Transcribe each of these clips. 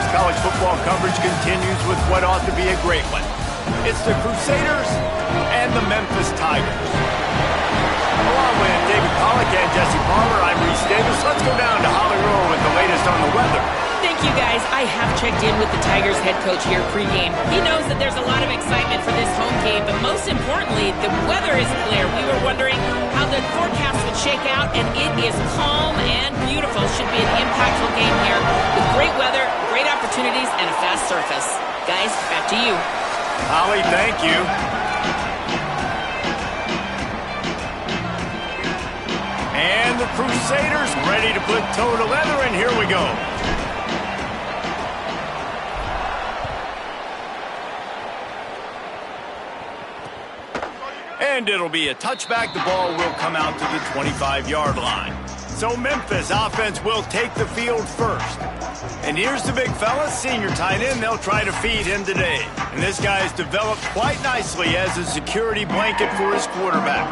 Fox College football coverage continues with what ought to be a great one. It's the Crusaders and the Memphis Tigers. Along with David Pollack and Jesse Palmer, I'm Reese Davis. Let's go down to Holly Rowe with the latest on the weather. Thank you, guys. I have checked in with the Tigers head coach here pregame. He knows that there's a lot of excitement for this home game, but most importantly, the weather is clear. We were wondering how the forecast would shake out, and it is calm and beautiful. Should be an impactful game here with great weather, great opportunities, and a fast surface. Guys, back to you. Holly, thank you. And the Crusaders ready to put toe to leather, and here we go. And it'll be a touchback. The ball will come out to the 25-yard line. So Memphis offense will take the field first. And here's the big fella, senior tight end. They'll try to feed him today. And this guy's developed quite nicely as a security blanket for his quarterback.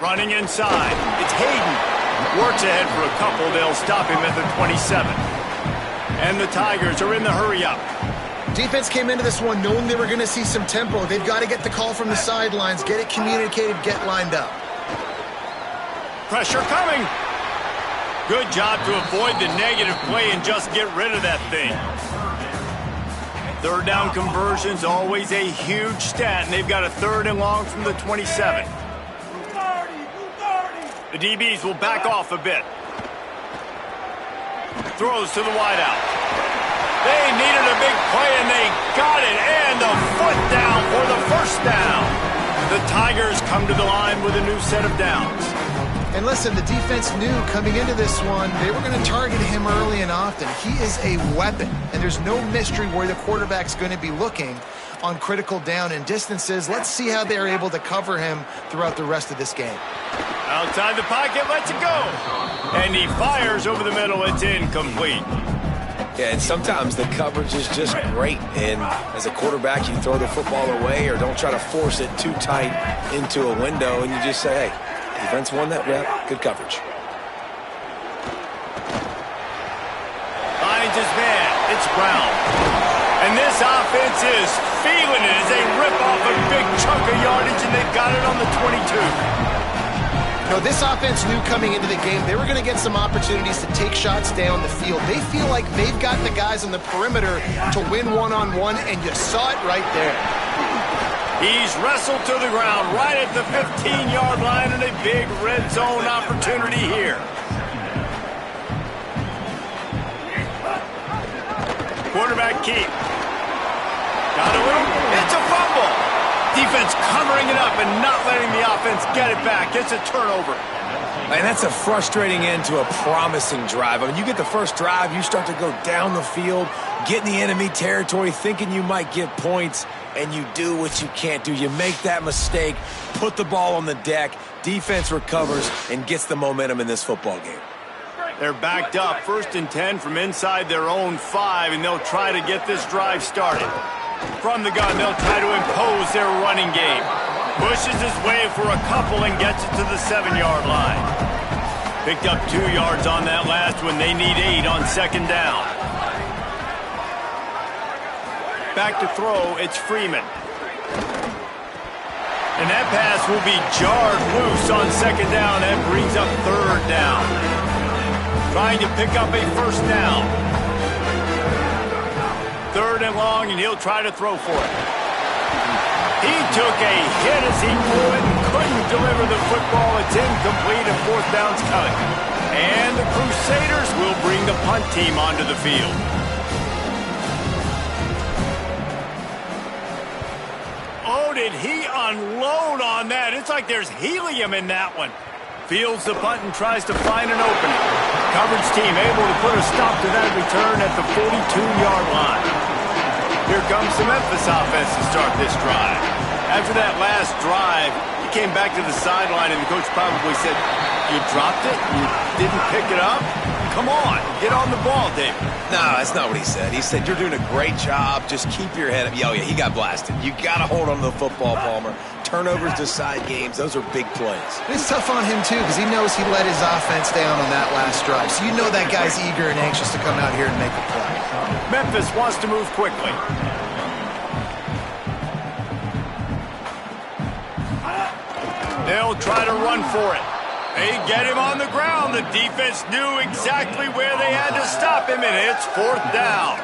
Running inside. It's Hayden. Works ahead for a couple. They'll stop him at the 27. And the Tigers are in the hurry-up. Defense came into this one knowing they were going to see some tempo. They've got to get the call from the sidelines, get it communicated, get lined up. Pressure coming. Good job to avoid the negative play and just get rid of that thing. Third down conversion's always a huge stat, and they've got a 3rd and long from the 27. The DBs will back off a bit. Throws to the wideout. They needed a big play, and they got it. And a foot down for the first down. The Tigers come to the line with a new set of downs. And listen, the defense knew coming into this one, they were going to target him early and often. He is a weapon, and there's no mystery where the quarterback's going to be looking on critical down and distances. Let's see how they're able to cover him throughout the rest of this game. Outside the pocket, lets it go. And he fires over the middle. It's incomplete. Yeah, and sometimes the coverage is just great. And as a quarterback, you throw the football away or don't try to force it too tight into a window, and you just say, hey, defense won that rep. Good coverage. Finds his man. It's Brown. And this offense is feeling it as they rip off a big chunk of yardage, and they've got it on the 22. No, this offense knew coming into the game they were going to get some opportunities to take shots down the field. They feel like they've got the guys on the perimeter to win one-on-one, and you saw it right there. He's wrestled to the ground right at the 15-yard line, and a big red zone opportunity here. Quarterback keep. Got a little. It's a fumble. Defense covering it up and not letting the offense get it back. It's a turnover. And that's a frustrating end to a promising drive. I mean, you get the first drive, you start to go down the field, get in the enemy territory, thinking you might get points, and you do what you can't do. You make that mistake, put the ball on the deck, defense recovers, and gets the momentum in this football game. They're backed up, 1st and 10 from inside their own 5, and they'll try to get this drive started. From the gun, they'll try to impose their running game. Pushes his way for a couple and gets it to the 7-yard line. Picked up 2 yards on that last one. They need 8 on 2nd down. Back to throw, it's Freeman. And that pass will be jarred loose on 2nd down. That brings up 3rd down. Trying to pick up a 1st down. 3rd and long, and he'll try to throw for it. He took a hit as he threw it and couldn't deliver the football. It's incomplete, and 4th down's coming. And the Crusaders will bring the punt team onto the field. Oh, did he unload on that? It's like there's helium in that one. Fields the punt and tries to find an opening. Coverage team able to put a stop to that return at the 42-yard line. Here comes the Memphis offense to start this drive. After that last drive, he came back to the sideline, and the coach probably said, you dropped it? You didn't pick it up? Come on, get on the ball, David. No, that's not what he said. He said, you're doing a great job. Just keep your head up. Oh, yeah, he got blasted. You got to hold on to the football, Palmer. Turnovers decide games. Those are big plays. It's tough on him, too, because he knows he let his offense down on that last drive. So you know that guy's eager and anxious to come out here and make a play. Memphis wants to move quickly. They'll try to run for it. They get him on the ground. The defense knew exactly where they had to stop him, and it's 4th down.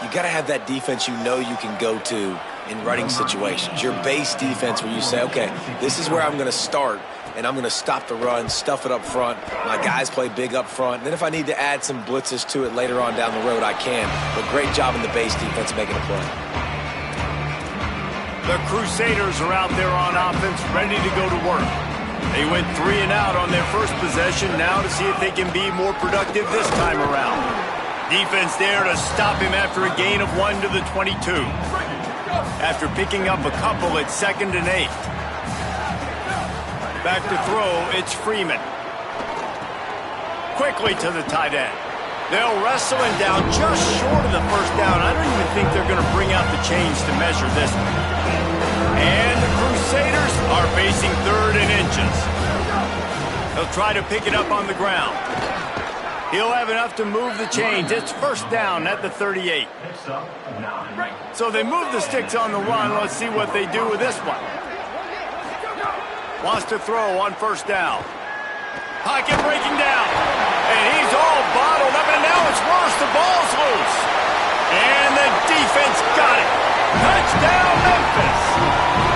You got to have that defense you know you can go to in running situations. Your base defense where you say, okay, this is where I'm going to start, and I'm going to stop the run, stuff it up front. My guys play big up front. And then if I need to add some blitzes to it later on down the road, I can. But great job in the base defense making a play. The Crusaders are out there on offense, ready to go to work. They went 3 and out on their first possession, now to see if they can be more productive this time around. Defense there to stop him after a gain of 1 to the 22. After picking up a couple at 2nd and 8. Back to throw, it's Freeman. Quickly to the tight end. They'll wrestle him down just short of the first down. I don't even think they're going to bring out the chains to measure this one. And the Crusaders are facing 3rd and inches. They'll try to pick it up on the ground. He'll have enough to move the chains. It's 1st down at the 38. So they move the sticks on the run. Let's see what they do with this one. Wants to throw on 1st down. Pocket breaking down. And he's all bottled up, and now it's worse. The ball's loose. And the defense got it. Touchdown, Memphis.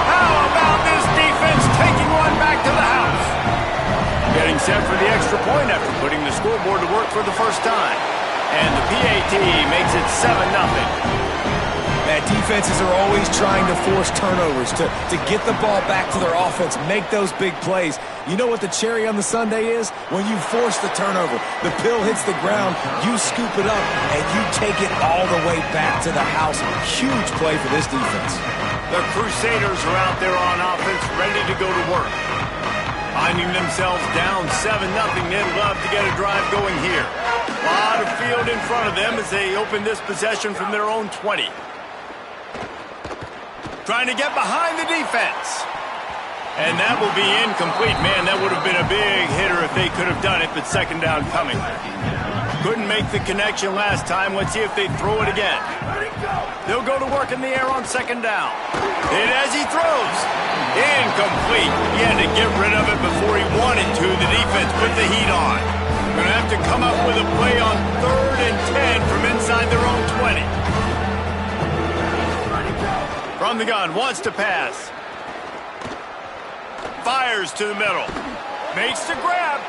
How about this defense taking one back to the house? Getting set for the extra point after putting the scoreboard to work for the first time. And the PAT makes it 7-0. Man, defenses are always trying to force turnovers, to get the ball back to their offense, make those big plays. You know what the cherry on the sundae is? When you force the turnover, the pill hits the ground, you scoop it up, and you take it all the way back to the house. Huge play for this defense. The Crusaders are out there on offense, ready to go to work. Finding themselves down 7-0, they'd love to get a drive going here. A lot of field in front of them as they open this possession from their own 20. Trying to get behind the defense. And that will be incomplete. Man, that would have been a big hitter if they could have done it, but 2nd down coming. Couldn't make the connection last time. Let's see if they throw it again. They'll go to work in the air on 2nd down. And as he throws, incomplete. He had to get rid of it before he wanted to. The defense put the heat on. Going to have to come up with a play on 3rd and 10 from inside their own 20. From the gun, wants to pass. Fires to the middle. Makes the grab.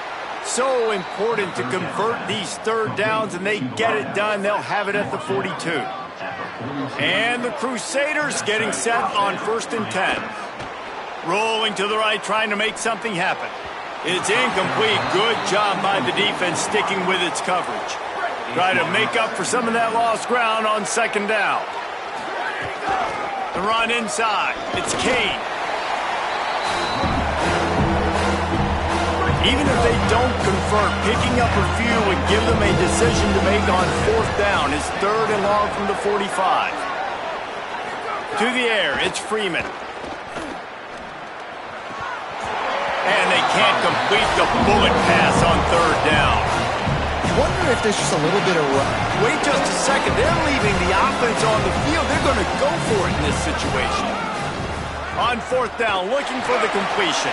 So important to convert these 3rd downs, and they get it done. They'll have it at the 42. And the Crusaders getting set on 1st and 10. Rolling to the right, trying to make something happen. It's incomplete. Good job by the defense sticking with its coverage. Try to make up for some of that lost ground on 2nd down. The run inside. It's Kane. Even if they don't convert, picking up a few would give them a decision to make on 4th down. It's 3rd and long from the 45. To the air, it's Freeman. And they can't complete the bullet pass on 3rd down. I wonder if there's just a little bit of run. Wait just a second. They're leaving the offense on the field. They're going to go for it in this situation. On 4th down, looking for the completion.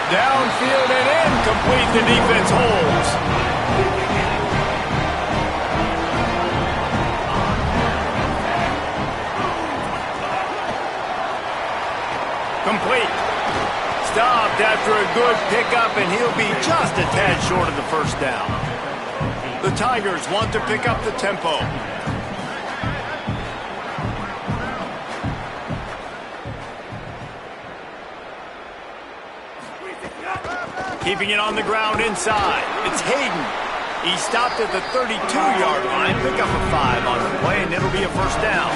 Downfield and incomplete. The defense holds. Complete. Stopped after a good pickup, and he'll be just a tad short of the 1st down. The Tigers want to pick up the tempo. Keeping it on the ground inside. It's Hayden. He stopped at the 32-yard line. Pick up a 5 on the play, and it'll be a 1st down.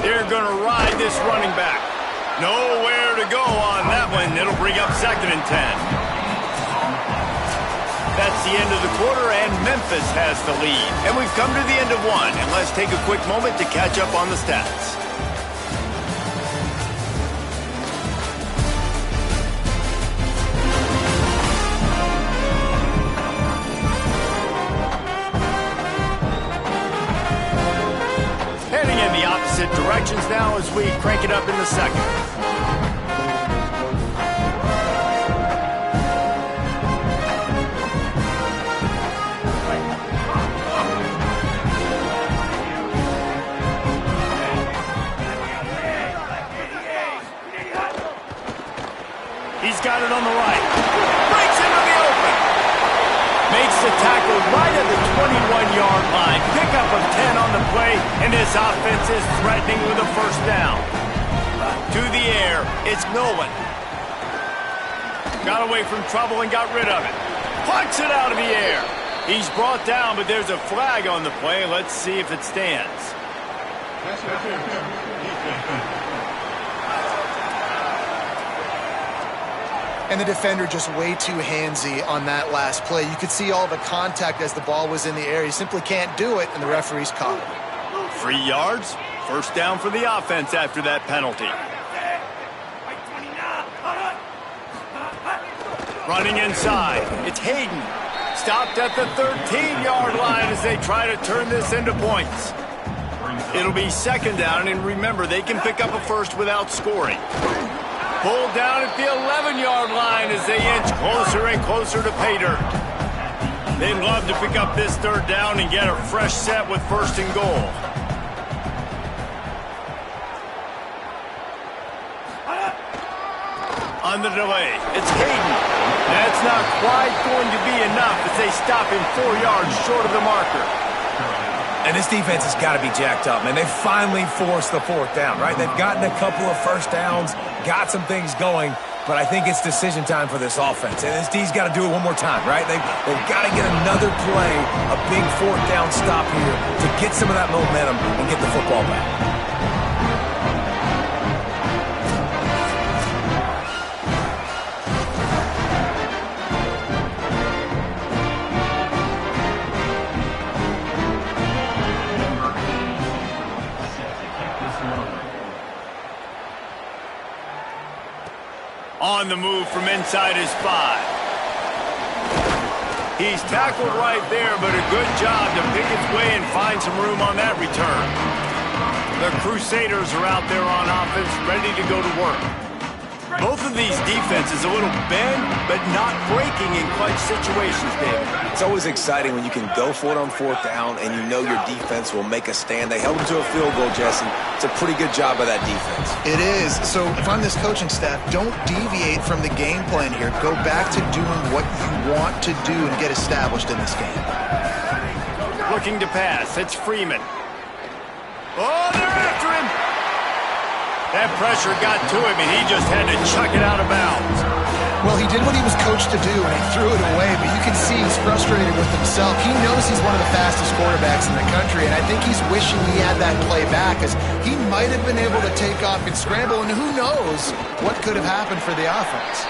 They're going to ride this running back. Nowhere to go on that one. It'll bring up 2nd and 10. That's the end of the quarter, and Memphis has the lead. And we've come to the end of one, and let's take a quick moment to catch up on the stats. Heading in the opposite directions now as we crank it up in the second. He's got it on the right. Breaks into the open. Makes the tackle right at the 21-yard line. Pickup of 10 on the play, and this offense is threatening with a first down. To the air, it's Nolan. Got away from trouble and got rid of it. Punts it out of the air. He's brought down, but there's a flag on the play. Let's see if it stands. And the defender just way too handsy on that last play. You could see all the contact as the ball was in the air. He simply can't do it, and the referee's caught it. 3 yards. First down for the offense after that penalty. Running inside. It's Hayden. Stopped at the 13-yard line as they try to turn this into points. It'll be second down, and remember, they can pick up a first without scoring. Pulled down at the 11-yard line as they inch closer and closer to pay dirt. They'd love to pick up this third down and get a fresh set with first and goal. On the delay, it's Hayden. That's not quite going to be enough as they stop him 4 yards short of the marker. And this defense has got to be jacked up, man. They finally forced the fourth down, right? They've gotten a couple of first downs, got some things going, but I think it's decision time for this offense. And this D's got to do it one more time, right? They've got to get another play, a big fourth down stop here to get some of that momentum and get the football back. On the move from inside his 5. He's tackled right there, but a good job to pick his way and find some room on that return. The Crusaders are out there on offense, ready to go to work. Both of these defenses a little bend, but not breaking in clutch situations, David. It's always exciting when you can go for it on fourth down and you know your defense will make a stand. They held them to a field goal, Jesse. It's a pretty good job by that defense. It is. So if I'm this coaching staff, don't deviate from the game plan here. Go back to doing what you want to do and get established in this game. Looking to pass. It's Freeman. Oh, they're after him. That pressure got to him, and he just had to chuck it out of bounds. Well, he did what he was coached to do, and he threw it away, but you can see he's frustrated with himself. He knows he's one of the fastest quarterbacks in the country, and I think he's wishing he had that play back, as he might have been able to take off and scramble, and who knows what could have happened for the offense.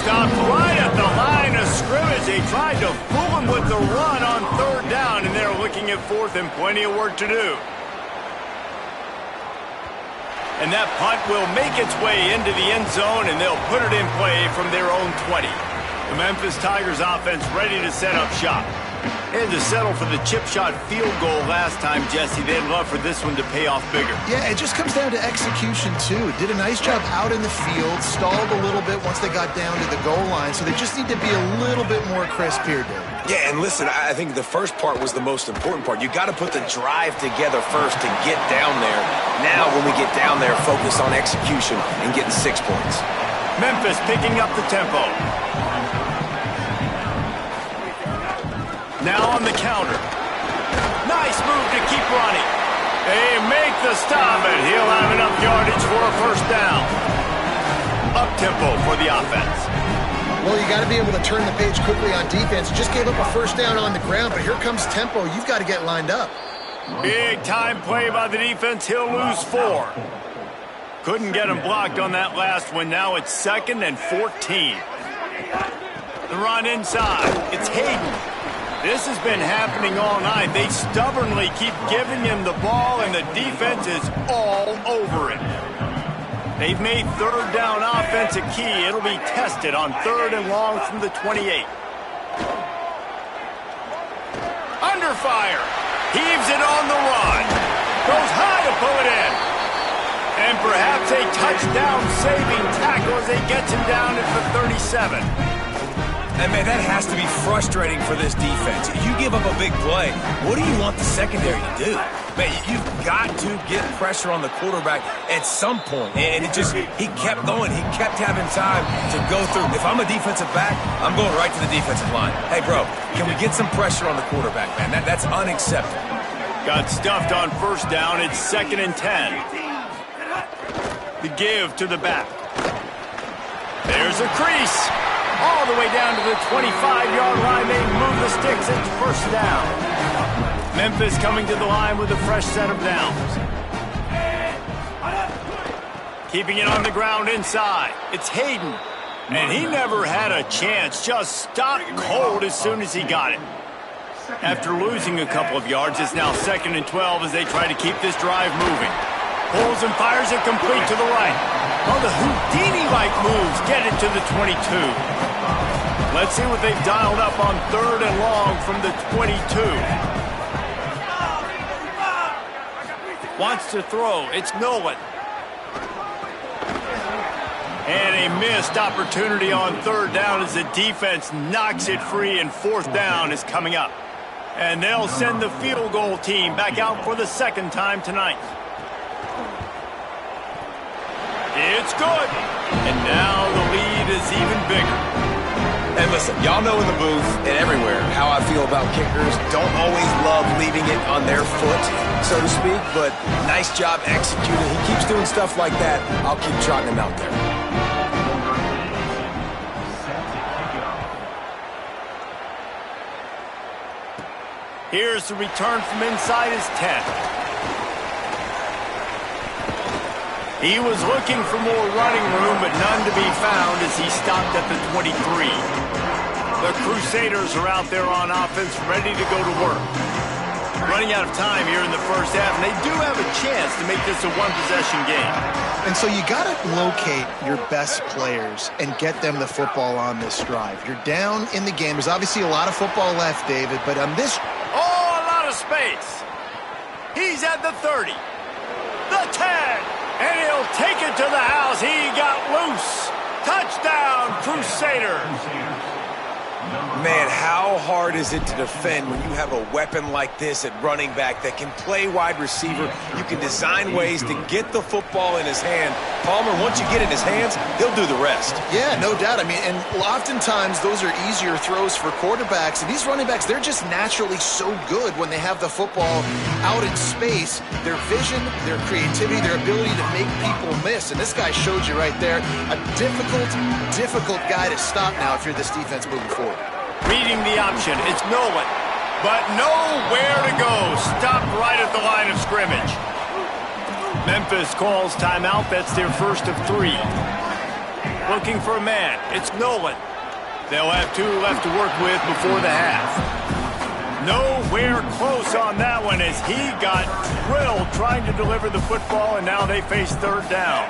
Stopped right at the line of scrimmage. They tried to fool him with the run on third down, and they're looking at fourth and plenty of work to do. And that punt will make its way into the end zone, and they'll put it in play from their own 20. The Memphis Tigers offense ready to set up shop. And to settle for the chip shot field goal last time, Jesse, they'd love for this one to pay off bigger. Yeah, it just comes down to execution, too. Did a nice job out in the field, stalled a little bit once they got down to the goal line, so they just need to be a little bit more crisp here, David. Yeah, and listen, I think the first part was the most important part. You got to put the drive together first to get down there. Now, when we get down there, focus on execution and getting 6 points. Memphis picking up the tempo. Now on the counter. Nice move to keep running. They make the stop, and he'll have enough yardage for a first down. Up-tempo for the offense. Well, you got to be able to turn the page quickly on defense. Just gave up a first down on the ground, but here comes tempo. You've got to get lined up. Big time play by the defense. He'll lose 4. Couldn't get him blocked on that last one. Now it's 2nd and 14. The run inside. It's Hayden. This has been happening all night. They stubbornly keep giving him the ball, and the defense is all over it. They've made third down offense a key. It'll be tested on 3rd and long from the 28. Under fire. Heaves it on the run. Goes high to pull it in. And perhaps a touchdown-saving tackle as he gets him down at the 37. And, man, that has to be frustrating for this defense. You give up a big play. What do you want the secondary to do? Man, you've got to get pressure on the quarterback at some point. And he kept going. He kept having time to go through. If I'm a defensive back, I'm going right to the defensive line. Hey, bro, can we get some pressure on the quarterback, man? That's unacceptable. Got stuffed on 1st down. It's 2nd and 10. The give to the back. There's a crease. All the way down to the 25-yard line. They move the sticks. It's 1st down. Memphis coming to the line with a fresh set of downs. Keeping it on the ground inside. It's Hayden. And he never had a chance. Just stopped cold as soon as he got it. After losing a couple of yards, it's now 2nd and 12 as they try to keep this drive moving. Pulls and fires it complete to the right. Oh, the Houdini-like moves get it to the 22. Let's see what they've dialed up on 3rd and long from the 22. Wants to throw. It's Nolan. And a missed opportunity on 3rd down as the defense knocks it free, and 4th down is coming up. And they'll send the field goal team back out for the 2nd time tonight. It's good. And now the lead is even bigger. And listen, y'all know in the booth and everywhere how I feel about kickers. Don't always love leaving it on their foot, so to speak, but nice job executing. He keeps doing stuff like that. I'll keep trotting him out there. Here's the return from inside his 10. He was looking for more running room, but none to be found as he stopped at the 23. The Crusaders are out there on offense, ready to go to work. Running out of time here in the 1st half, and they do have a chance to make this a one-possession game. And so you got to locate your best players and get them the football on this drive. You're down in the game. There's obviously a lot of football left, David, but on this... Oh, a lot of space. He's at the 30. The 10. And he'll take it to the house. He got loose. Touchdown, Crusaders. Man, how hard is it to defend when you have a weapon like this at running back that can play wide receiver? You can design ways to get the football in his hand. Palmer, once you get it in his hands, he'll do the rest. Yeah, no doubt. I mean, and oftentimes those are easier throws for quarterbacks. And these running backs, they're just naturally so good when they have the football out in space. Their vision, their creativity, their ability to make people miss. And this guy showed you right there, a difficult guy to stop now if you're this defense moving forward. Reading the option, it's Nolan. But nowhere to go. Stopped right at the line of scrimmage. Memphis calls timeout. That's their 1st of 3. Looking for a man. It's Nolan. They'll have 2 left to work with before the half. Nowhere close on that one as he got drilled trying to deliver the football, and now they face 3rd down.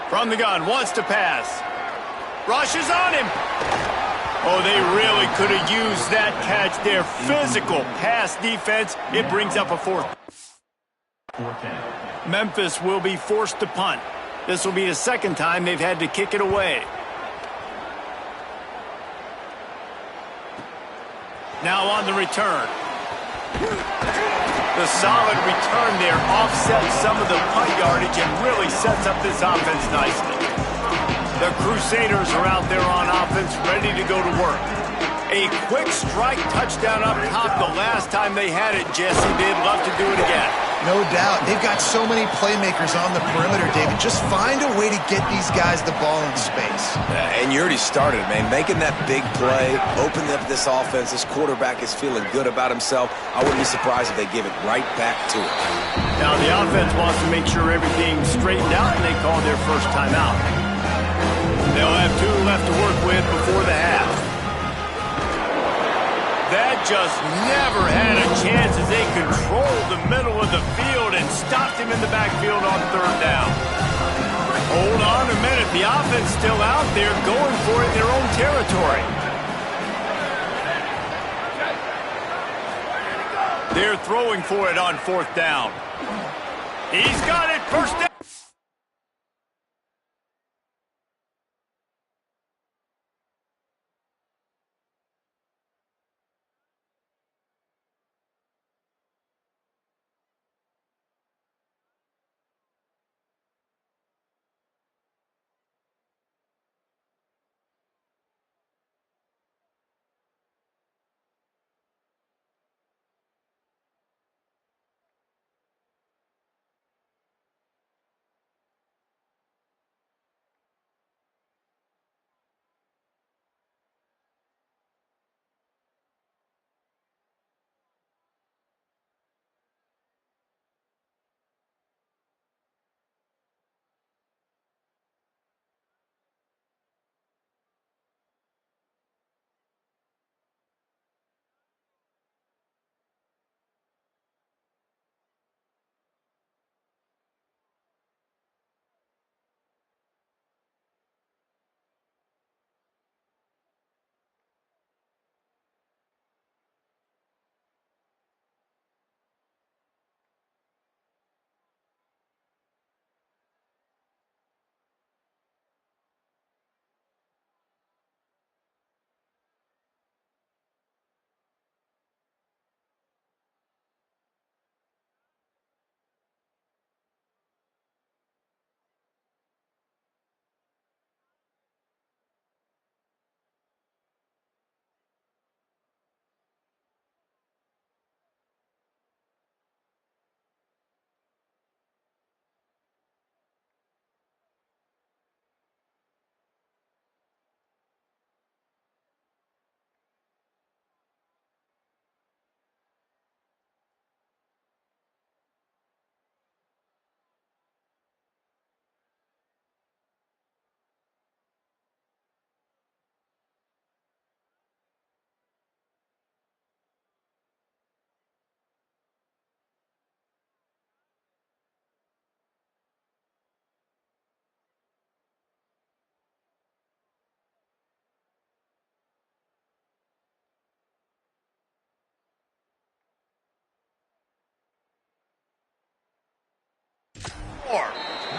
From the gun, wants to pass. Rushes on him. Oh, they really could have used that catch there. Physical pass defense. It brings up a fourth. Memphis will be forced to punt. This will be the second time they've had to kick it away. Now on the return. The solid return there offsets some of the punt yardage and really sets up this offense nicely. The Crusaders are out there on offense, ready to go to work. A quick strike touchdown up top the last time they had it, Jesse. They'd love to do it again. No doubt. They've got so many playmakers on the perimeter, David. Just find a way to get these guys the ball in space. And you already started, man. Making that big play, opening up this offense. This quarterback is feeling good about himself. I wouldn't be surprised if they give it right back to him. Now the offense wants to make sure everything's straightened out, and they call their first timeout. They'll have 2 left to work with before the half. That just never had a chance as they controlled the middle of the field and stopped him in the backfield on 3rd down. Hold on a minute. The offense still out there going for it in their own territory. They're throwing for it on 4th down. He's got it. First down.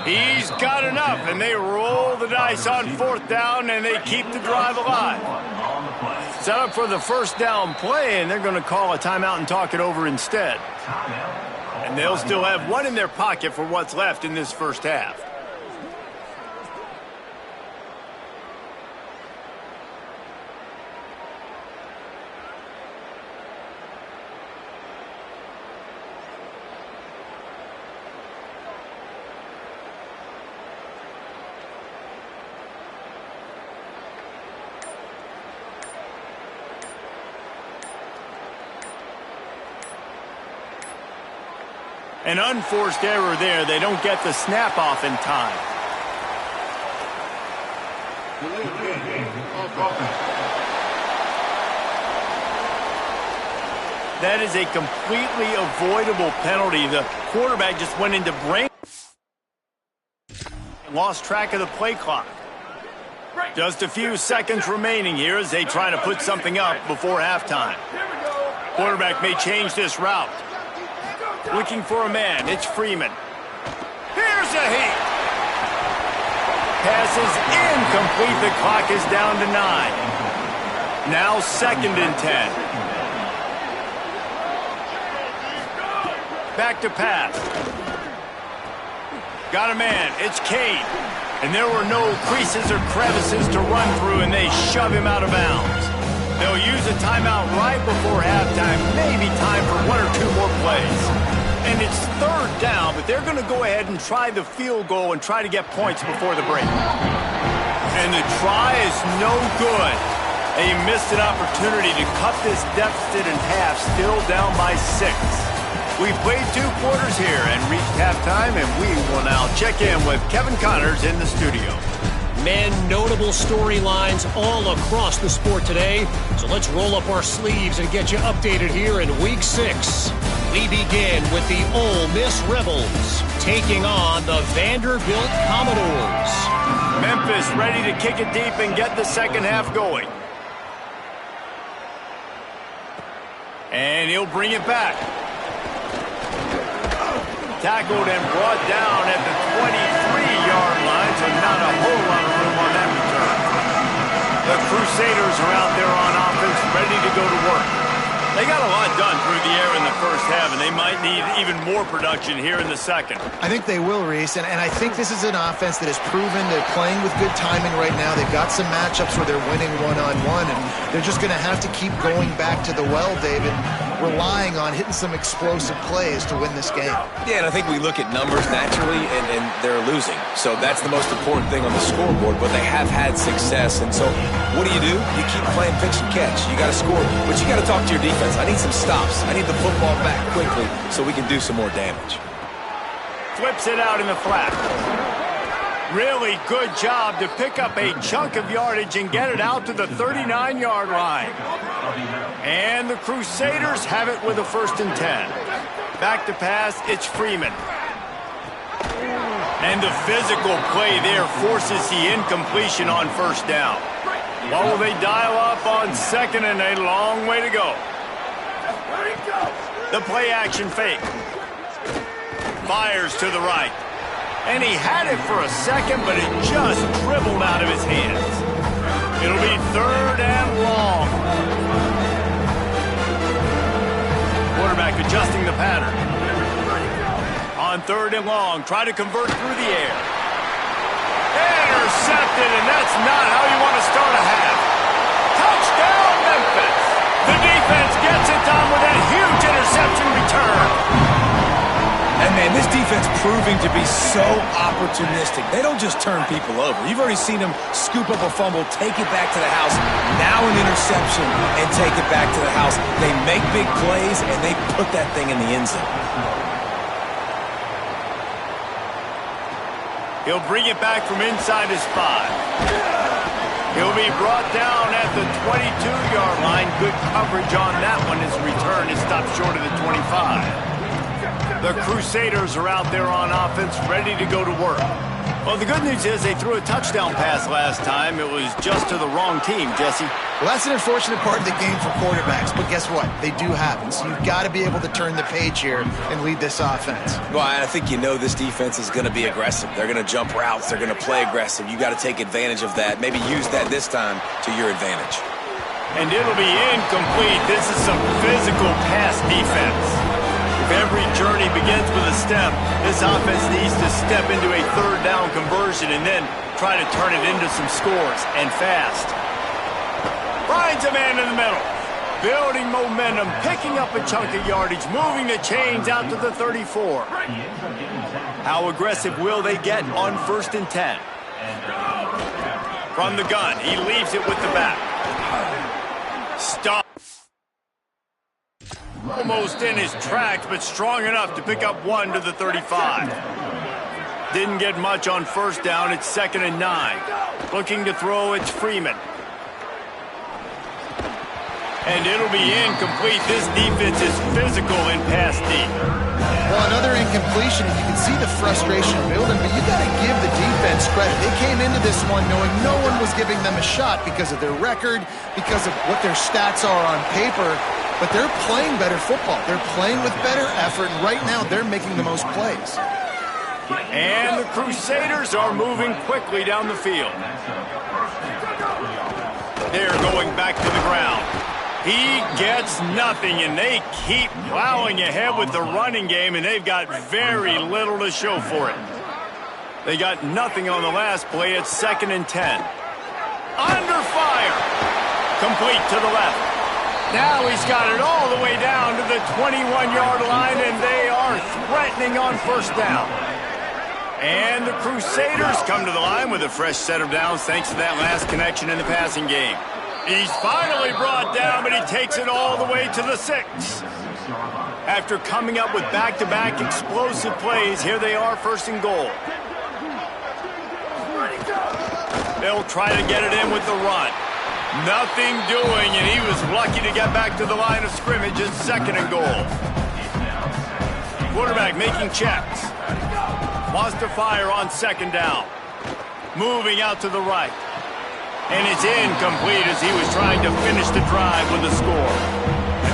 He's got enough, and they roll the dice on 4th down, and they keep the drive alive. Set up for the first down play, and they're going to call a timeout and talk it over instead. And they'll still have 1 in their pocket for what's left in this first half. An unforced error there. They don't get the snap off in time. That is a completely avoidable penalty. The quarterback just went into brain. lost track of the play clock. Just a few seconds remaining here as they try to put something up before halftime. Quarterback may change this route. Looking for a man. It's Freeman. Here's a heat. Pass is incomplete. The clock is down to 9. Now 2nd and 10. Back to pass. Got a man. It's Cade. And there were no creases or crevices to run through, and they shove him out of bounds. They'll use a timeout right before halftime. Maybe time for 1 or 2 more plays. And it's 3rd down, but they're going to go ahead and try the field goal and try to get points before the break. And the try is no good. They missed an opportunity to cut this deficit in half, still down by 6. We played 2 quarters here and reached halftime, and we will now check in with Kevin Connors in the studio. Men, notable storylines all across the sport today. So let's roll up our sleeves and get you updated here in Week 6. We begin with the Ole Miss Rebels taking on the Vanderbilt Commodores. Memphis ready to kick it deep and get the second half going. And he'll bring it back. Tackled and brought down at the 23-yard line, so not a whole lot of room on that return. The Crusaders are out there on offense, ready to go to work. They got a lot done through the air in the first half, and they might need even more production here in the second. I think they will, Reese, and I think this is an offense that has proven they're playing with good timing right now. They've got some matchups where they're winning one-on-one, and they're just going to have to keep going back to the well, David, relying on hitting some explosive plays to win this game. Yeah, and I think we look at numbers naturally, and they're losing. So that's the most important thing on the scoreboard, but they have had success. And so what do? You keep playing pitch and catch. You got to score, but you got to talk to your defense. I need some stops. I need the football back quickly so we can do some more damage. Flips it out in the flat. Really good job to pick up a chunk of yardage and get it out to the 39-yard line. And the Crusaders have it with a 1st and 10. Back to pass, it's Freeman. And the physical play there forces the incompletion on 1st down. What will they dial up on 2nd and a long way to go? The play action fake. Fires to the right. And he had it for a second, but it just dribbled out of his hands. It'll be 3rd and long. Quarterback adjusting the pattern. On 3rd and long, try to convert through the air. Intercepted, and that's not how you want to start a half. Touchdown, Memphis. The defense gets it done with that huge interception return. And, man, this defense proving to be so opportunistic. They don't just turn people over. You've already seen them scoop up a fumble, take it back to the house, now an interception, and take it back to the house. They make big plays, and they put that thing in the end zone. He'll bring it back from inside his 5. He'll be brought down at the 22-yard line. Good coverage on that one. His return is stopped short of the 25. The Crusaders are out there on offense, ready to go to work. Well, the good news is they threw a touchdown pass last time. It was just to the wrong team, Jesse. Well, that's an unfortunate part of the game for quarterbacks, but guess what? They do happen. So you've got to be able to turn the page here and lead this offense. Well, I think this defense is going to be aggressive. They're going to jump routes. They're going to play aggressive. You got to take advantage of that. Maybe use that this time to your advantage. And it'll be incomplete. This is some physical pass defense. Every journey begins with a step. This offense needs to step into a 3rd down conversion and then try to turn it into some scores, and fast. Finds a man in the middle. Building momentum, picking up a chunk of yardage, moving the chains out to the 34. How aggressive will they get on 1st and 10? From the gun, he leaves it with the back. Stop. Almost in his tracks, but strong enough to pick up 1 to the 35. Didn't get much on 1st down. It's 2nd and 9. Looking to throw, it's Freeman. And it'll be incomplete. This defense is physical in pass deep. Well, another incompletion, and you can see the frustration building, but you got to give the defense defense credit. They came into this one knowing no one was giving them a shot because of their record, because of what their stats are on paper, but they're playing better football. They're playing with better effort, and right now they're making the most plays. And the Crusaders are moving quickly down the field. They're going back to the ground. He gets nothing, and they keep plowing ahead with the running game, and they've got very little to show for it. They got nothing on the last play. It's 2nd and 10. Under fire. Complete to the left. Now he's got it all the way down to the 21-yard line, and they are threatening on 1st down. And the Crusaders come to the line with a fresh set of downs thanks to that last connection in the passing game. He's finally brought down, but he takes it all the way to the 6. After coming up with back-to-back explosive plays, here they are 1st and goal. They'll try to get it in with the run. Nothing doing, and he was lucky to get back to the line of scrimmage at 2nd and goal. Quarterback making checks. Wants to fire on 2nd down. Moving out to the right. And it's incomplete as he was trying to finish the drive with a score.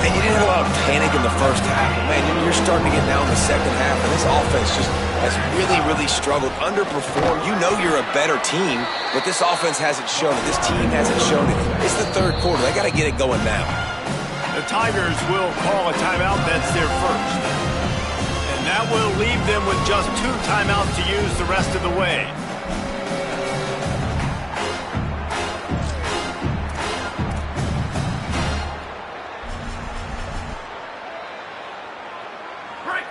And you didn't have a lot of panic in the first half. Man, you're starting to get now in the second half, and this offense just has really, really struggled, underperformed. You know you're a better team, but this offense hasn't shown it. This team hasn't shown it. It's the 3rd quarter. They got to get it going now. The Tigers will call a timeout. That's their first. And that will leave them with just 2 timeouts to use the rest of the way.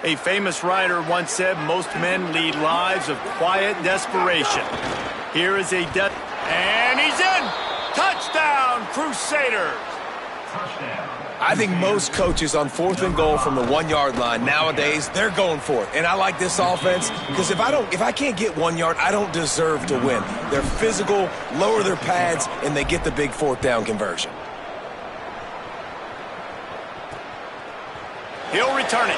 A famous writer once said, most men lead lives of quiet desperation. Here is and he's in! Touchdown, Crusaders! I think most coaches on 4th and goal from the 1-yard line nowadays, they're going for it. And I like this offense because if I can't get 1 yard, I don't deserve to win. They're physical, lower their pads, and they get the big 4th down conversion. He'll return it.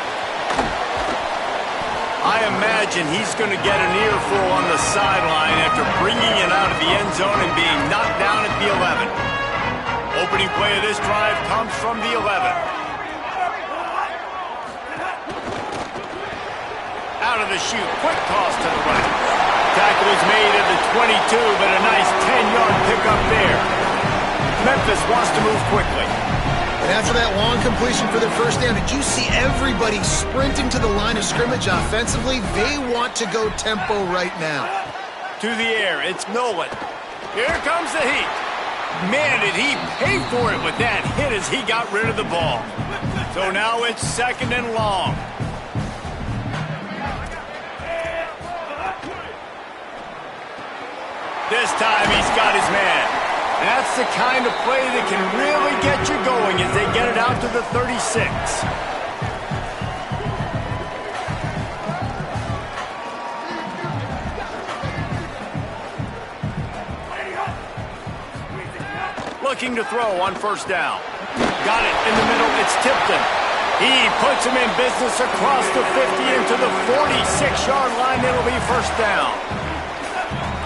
I imagine he's going to get an earful on the sideline after bringing it out of the end zone and being knocked down at the 11. Opening play of this drive comes from the 11. Out of the chute, quick toss to the right. Tackle is made at the 22, but a nice 10-yard pickup there. Memphis wants to move quickly. And after that long completion for their 1st down, did you see everybody sprinting to the line of scrimmage offensively? They want to go tempo right now. To the air, it's Nolan. Here comes the heat. Man, did he pay for it with that hit as he got rid of the ball. So now it's 2nd and long. This time he's got his man. That's the kind of play that can really get you going as they get it out to the 36. Looking to throw on 1st down. Got it in the middle. It's Tipton. He puts him in business across the 50 into the 46-yard line. It'll be 1st down.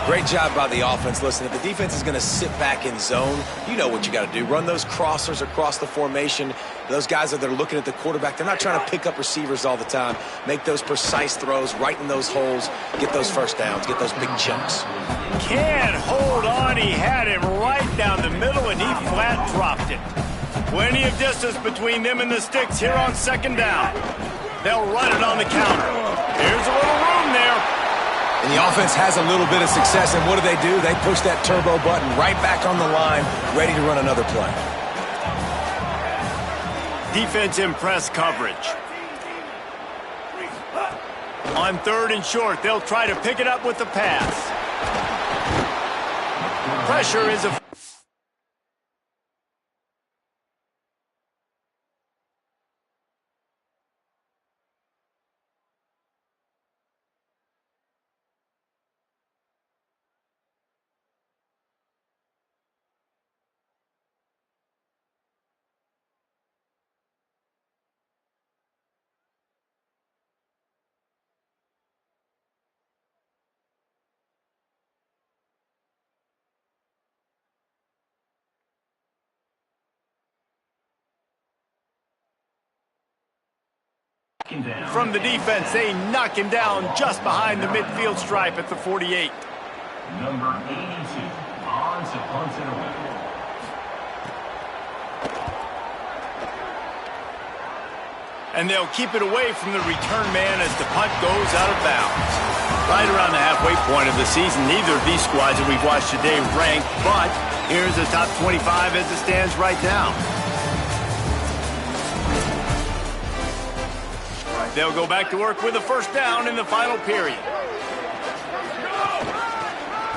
Great job by the offense. Listen, if the defense is going to sit back in zone, you know what you got to do. Run those crossers across the formation. Those guys that are looking at the quarterback, they're not trying to pick up receivers all the time. Make those precise throws right in those holes. Get those 1st downs. Get those big chunks. Can't hold on. He had him right down the middle, and he flat dropped it. Plenty of distance between them and the sticks here on 2nd down. They'll run it on the counter. Here's a little room there. And the offense has a little bit of success, and what do? They push that turbo button right back on the line, ready to run another play. Defense in press coverage. On 3rd and short, they'll try to pick it up with the pass. Pressure is a From the defense, they knock him down just behind the midfield stripe at the 48. Number 82, on to punt it away. And they'll keep it away from the return man as the punt goes out of bounds. Right around the halfway point of the season, neither of these squads that we've watched today rank, but here's the top 25 as it stands right now. They'll go back to work with a first down in the final period.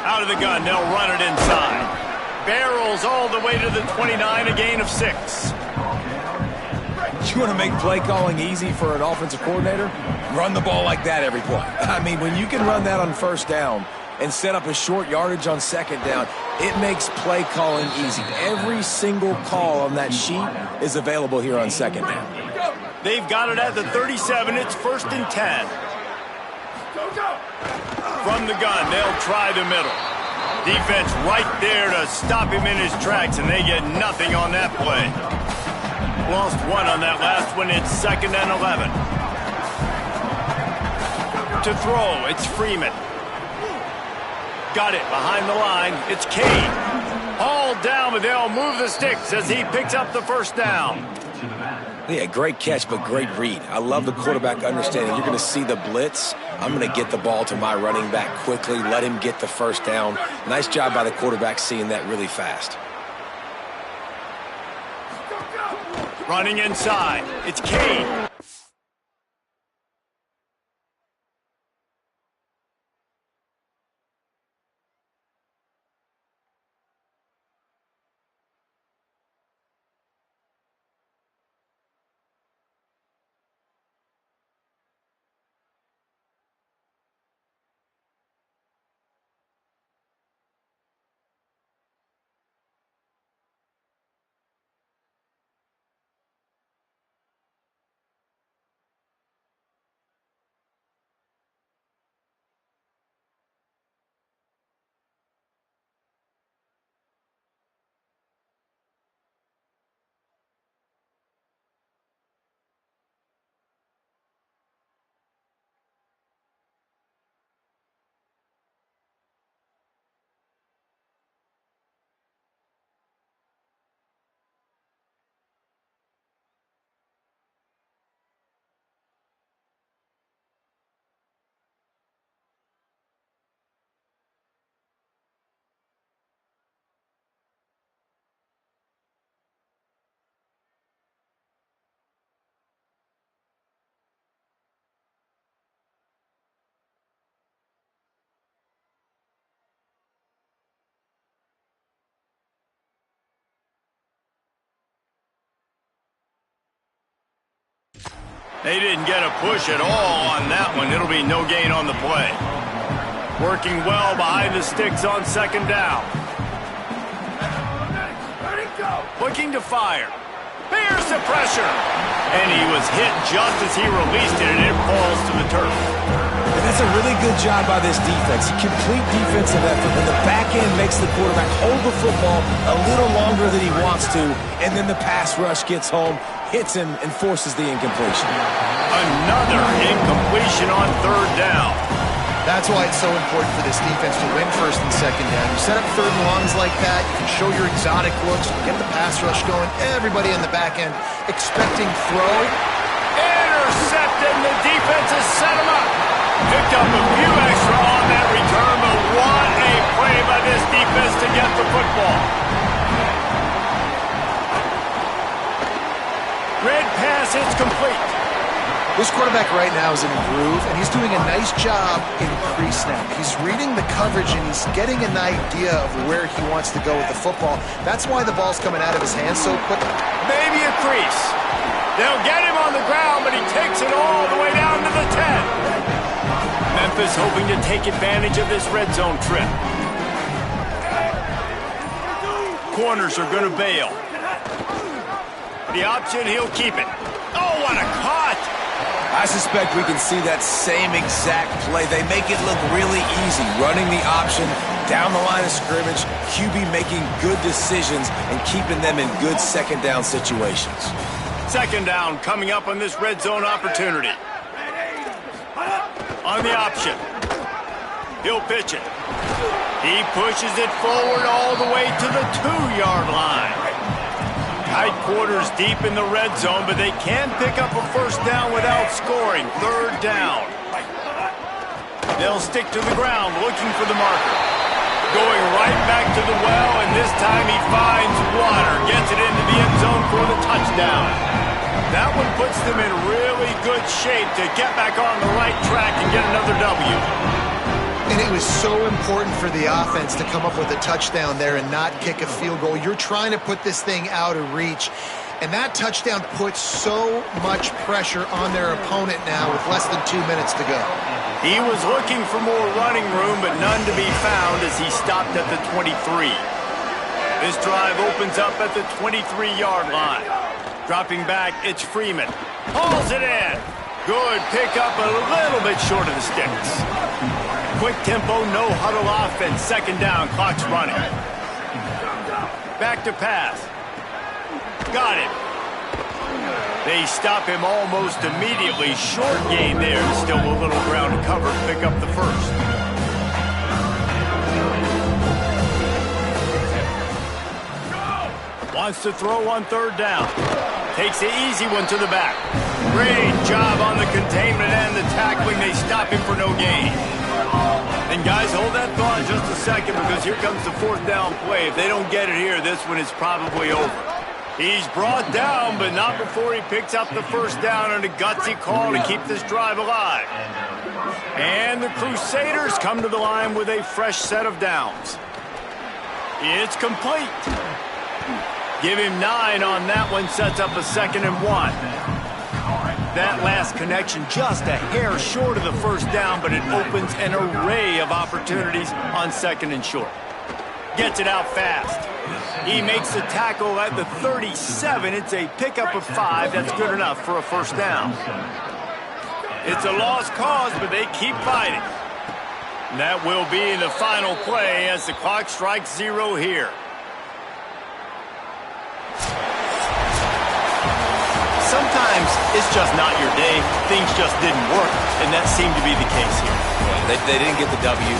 Out of the gun, they'll run it inside. Barrels all the way to the 29, a gain of 6. You want to make play calling easy for an offensive coordinator? Run the ball like that every play. I mean, when you can run that on first down and set up a short yardage on second down, it makes play calling easy. Every single call on that sheet is available here on second down. They've got it at the 37. It's 1st and 10. From the gun, they'll try the middle. Defense right there to stop him in his tracks, and they get nothing on that play. Lost one on that last one. It's 2nd and 11. To throw, it's Freeman. Got it behind the line. It's Kane. Hauled down, but they'll move the sticks as he picks up the first down. Yeah, great catch, but great read. I love the quarterback understanding. You're going to see the blitz. I'm going to get the ball to my running back quickly, let him get the first down. Nice job by the quarterback seeing that really fast. Running inside, it's Kane. They didn't get a push at all on that one. It'll be no gain on the play. Working well behind the sticks on second down. Looking to fire. Here's the pressure. And he was hit just as he released it, and it falls to the turf. And that's a really good job by this defense. Complete defensive effort when the back end makes the quarterback hold the football a little longer than he wants to, and then the pass rush gets home, hits him, and forces the incompletion. Another incompletion on third down. That's why it's so important for this defense to win first and second down. You set up third and longs like that, you can show your exotic looks, you get the pass rush going, everybody in the back end expecting throw. Intercepted, and the defense has set him up. Picked up a few extra on that return, but what a play by this defense to get the football. Red pass, it's complete. This quarterback right now is in a groove, and he's doing a nice job in pre-snap. He's reading the coverage, and he's getting an idea of where he wants to go with the football. That's why the ball's coming out of his hands so quickly. Maybe a crease. They'll get him on the ground, but he takes it all the way down to the 10. Memphis hoping to take advantage of this red zone trip. Corners are going to bail. The option, he'll keep it. Oh, what a cut! I suspect we can see that same exact play. They make it look really easy, running the option down the line of scrimmage, QB making good decisions and keeping them in good second down situations. Second down coming up on this red zone opportunity. On the option. He'll pitch it. He pushes it forward all the way to the 2-yard line. Tight quarters deep in the red zone, but they can pick up a first down without scoring. Third down. They'll stick to the ground looking for the marker. Going right back to the well, and this time he finds water. Gets it into the end zone for the touchdown. That one puts them in really good shape to get back on the right track and get another W. And it was so important for the offense to come up with a touchdown there and not kick a field goal. You're trying to put this thing out of reach. And that touchdown puts so much pressure on their opponent now with less than 2 minutes to go. He was looking for more running room, but none to be found as he stopped at the 23. This drive opens up at the 23-yard line. Dropping back, it's Freeman. Hauls it in. Good pickup, a little bit short of the sticks. Quick tempo, no huddle offense. Second down, clock's running. Back to pass. Got it. They stop him almost immediately. Short gain there. Still a little ground to cover. Pick up the first. Wants to throw on third down. Takes the easy one to the back. Great job on the containment and the tackling. They stop him for no gain. And guys, hold that thought just a second, because here comes the fourth down play. If they don't get it here, this one is probably over. He's brought down, but not before he picks up the first down on a gutsy call to keep this drive alive. And the Crusaders come to the line with a fresh set of downs. It's complete. Give him 9 on that one, sets up a 2nd and 1. That last connection just a hair short of the first down, but it opens an array of opportunities on 2nd and short. Gets it out fast. He makes the tackle at the 37. It's a pickup of 5. That's good enough for a first down. It's a lost cause, but they keep fighting. And that will be the final play as the clock strikes 0 here. Sometimes it's just not your day. Things just didn't work, and that seemed to be the case here. They didn't get the W.